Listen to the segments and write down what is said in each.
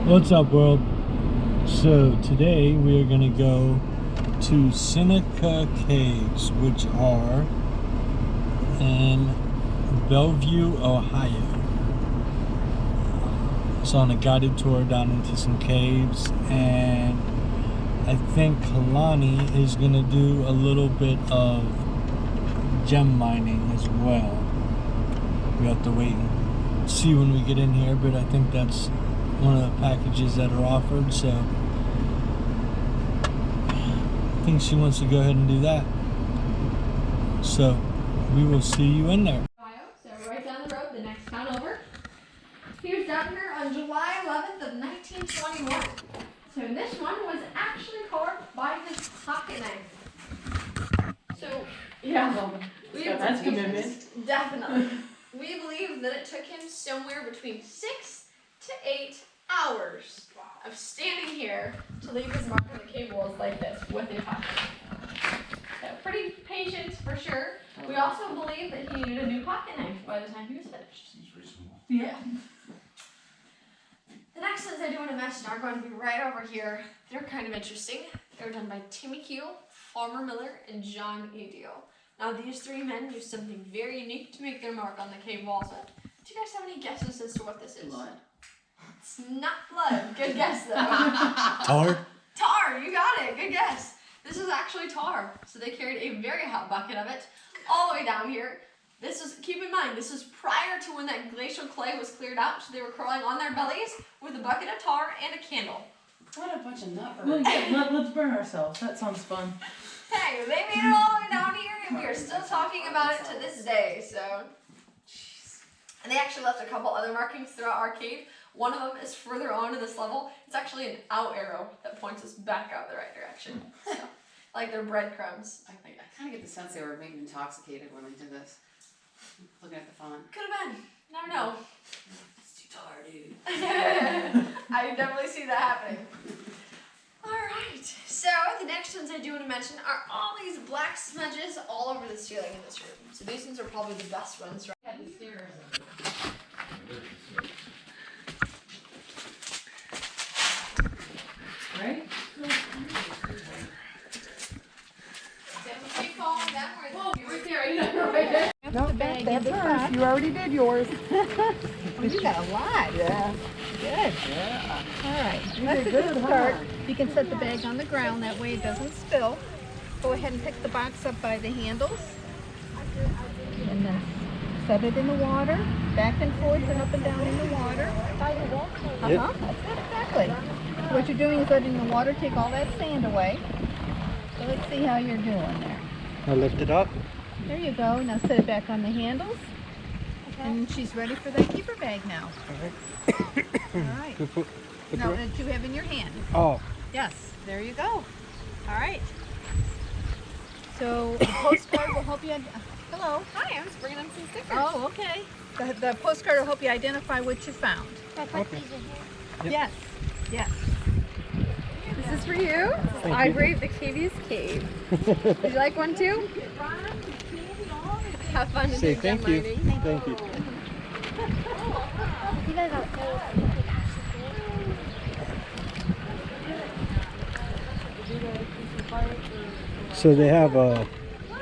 What's up, world? So today we are gonna go to Seneca Caves, which are in Bellevue, Ohio. It's on a guided tour down into some caves, and I think Kalani is gonna do a little bit of gem mining as well. We have to wait and see when we get in here, but I think that's one of the packages that are offered, so I think she wants to go ahead and do that. So we will see you in there. So right down the road, the next town over. He was down here on July 11th of 1921. So this one was actually carved by his pocket knife. So yeah, so that's commitment. Definitely. We believe that it took him somewhere between 6 to 8 hours of standing here to leave his mark on the cave walls like this with a pocket knife. So pretty patient for sure. We also believe that he needed a new pocket knife by the time he was finished. Seems reasonable. Yeah. The next ones I do want to mention are going to be right over here. They're kind of interesting. They were done by Timmy Keel, Farmer Miller, and John E. Deal. Now these three men used something very unique to make their mark on the cave walls with. Do you guys have any guesses as to what this is? Blood. It's not blood. Good guess though. Tar? Tar, you got it. Good guess. This is actually tar. So they carried a very hot bucket of it all the way down here. This is, keep in mind, this was prior to when that glacial clay was cleared out, so they were crawling on their bellies with a bucket of tar and a candle. What a bunch of nutbirds. Well, yeah, let's burn ourselves. That sounds fun. Hey, they made it all the way down here, and we are still talking about it to this day, so. And they actually left a couple other markings throughout our cave. One of them is further on to this level. It's actually an out arrow that points us back out the right direction. So, like they're breadcrumbs. I kind of get the sense they were maybe intoxicated when they did this. Looking at the font. Could have been. Never know. It's too tar, dude. I definitely see that happening. Alright, so the next ones I do want to mention are all these black smudges all over the ceiling in this room. So these ones are probably the best ones, right? Had the stairs. Right? Right there. No, that's hers. You already did yours. You got a lot. Yeah. Good. Yeah. All right. You That's did a good good, start. huh? You can set the bag on the ground. That way it doesn't spill. Go ahead and pick the box up by the handles. And then set it in the water. Back and forth and up and down in the water. Uh-huh. That's it, exactly. What you're doing is letting the water take all that sand away. So let's see how you're doing there. I lift it up. There you go. Now set it back on the handles. And she's ready for that keeper bag now. All right. Now, what did you have in your hand? Oh, Yes. There you go. All right. So the postcard will help you. Hello. Hi, I was bringing them some stickers. Oh, okay. The postcard will help you identify what you found. okay. Yep. Yes. Yes. This is for you. Thank I you. braved the Caves Cave. Would you like one too? Have fun to Say do gem thank you. mining. Thank you. So they have a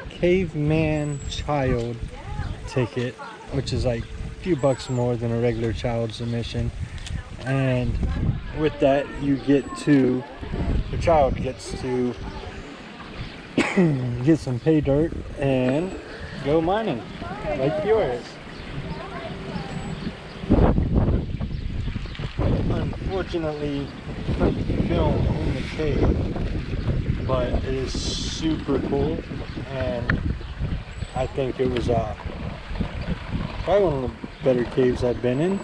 caveman child ticket, which is like a few bucks more than a regular child's admission. And with that, the child gets to get some pay dirt and go mining, like yours. Unfortunately, couldn't film in the cave, but it is super cool, and I think it was probably one of the better caves I've been in.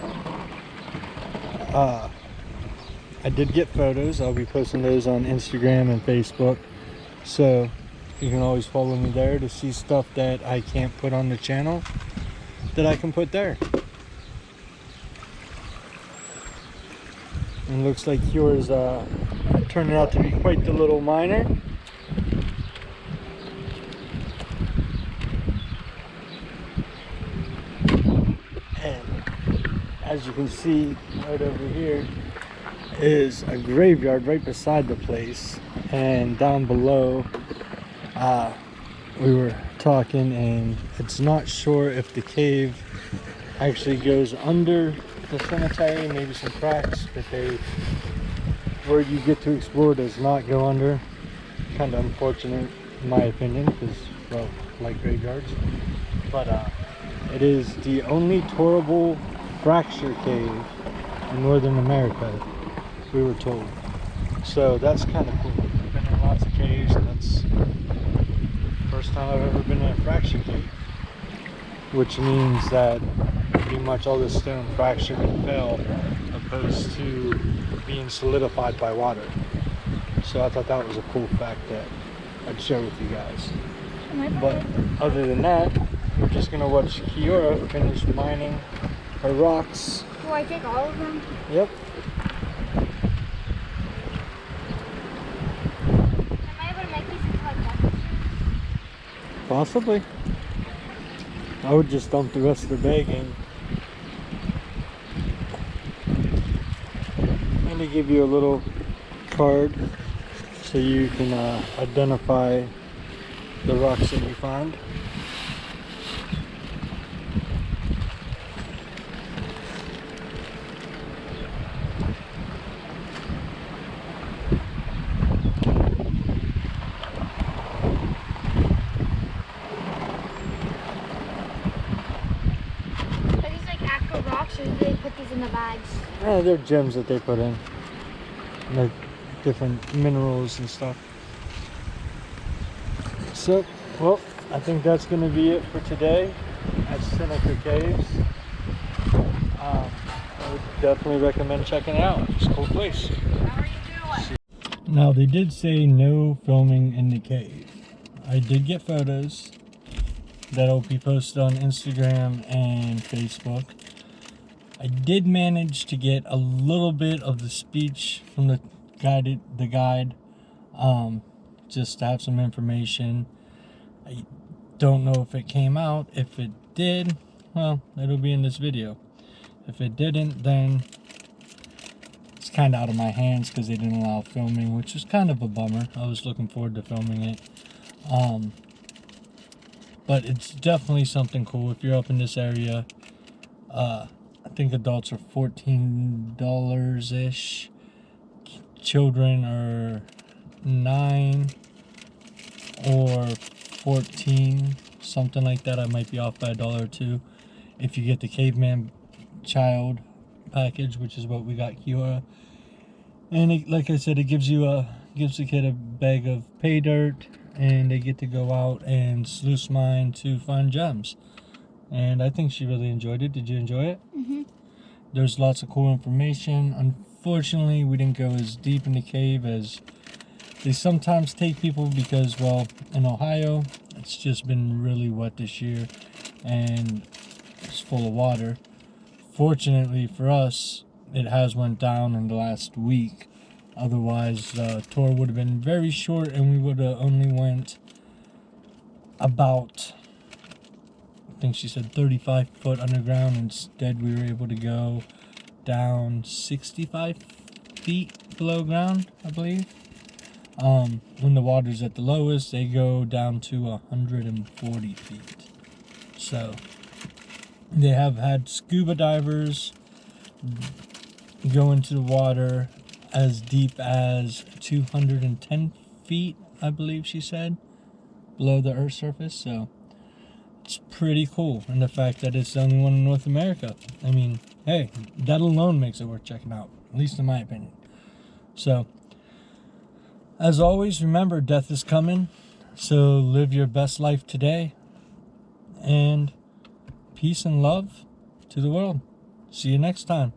I did get photos. I'll be posting those on Instagram and Facebook, so you can always follow me there to see stuff that I can't put on the channel that I can put there. And looks like yours turned out to be quite the little miner. And as you can see right over here, is a graveyard right beside the place, and down below we were talking, and it's not sure if the cave actually goes under the cemetery, maybe some cracks, but where you get to explore does not go under. Kind of unfortunate in my opinion, because, well, like graveyards. But it is the only tourable fracture cave in Northern America, we were told. So that's kind of cool. I've been in lots of caves, and that's the first time I've ever been in a fracture cave, which means that pretty much all the stone fractured and fell, opposed to being solidified by water. So I thought that was a cool fact that I'd share with you guys. But other than that, we're just gonna watch Kiora finish mining her rocks. Do I take all of them? Yep. Am I able to make these into like buckets? Possibly. I would just dump the rest of the bag in. And they give you a little card so you can identify the rocks that you find. Are these like actual rocks or do they put these in the bags? Yeah, they're gems that they put in. Like different minerals and stuff. So, well, I think that's going to be it for today at Seneca Caves. I would definitely recommend checking it out. It's a cool place. How are you doing? Now, they did say no filming in the cave. I did get photos that'll be posted on Instagram and Facebook. I did manage to get a little bit of the speech from the guide, just to have some information. I don't know if it came out. If it did, well, it'll be in this video. If it didn't, then it's kind of out of my hands because they didn't allow filming, which is kind of a bummer. I was looking forward to filming it. But it's definitely something cool if you're up in this area. I think adults are $14-ish. Children are 9 or 14, something like that. I might be off by $1 or $2 if you get the caveman child package, which is what we got Kiora. And it, like I said, it gives the kid a bag of pay dirt, and they get to go out and sluice mine to find gems. And I think she really enjoyed it. Did you enjoy it? Mm-hmm. There's lots of cool information. Unfortunately, we didn't go as deep in the cave as they sometimes take people because, well, in Ohio, it's just been really wet this year and it's full of water. Fortunately for us, it has went down in the last week. Otherwise, the tour would have been very short and we would have only went about, I think she said 35 foot underground. Instead, we were able to go down 65 feet below ground, I believe. When the water's at the lowest, they go down to 140 feet. So they have had scuba divers go into the water as deep as 210 feet, I believe she said, below the Earth's surface. So it's pretty cool, and the fact that it's the only one in North America. I mean, hey, that alone makes it worth checking out, at least in my opinion. So, as always, remember, death is coming, so live your best life today, and peace and love to the world. See you next time.